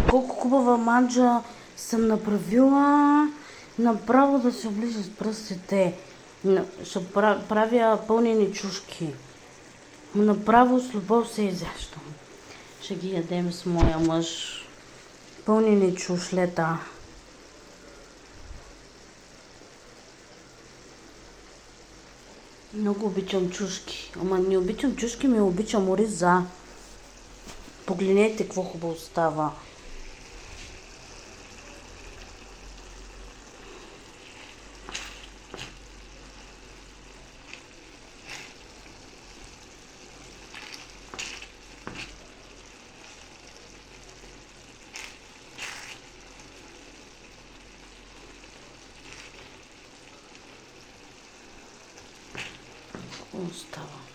колко хубава манджа съм направила. Направо да се оближа с пръстите. Ще правя пълнени чушки. Направо с любов се изящам. Ще ги ядем с моя мъж. Пълнени чушлета. Много обичам чушки. Ама не обичам чушки, ми обичам ориза. Погледнете какво хубаво става. Хубаво става.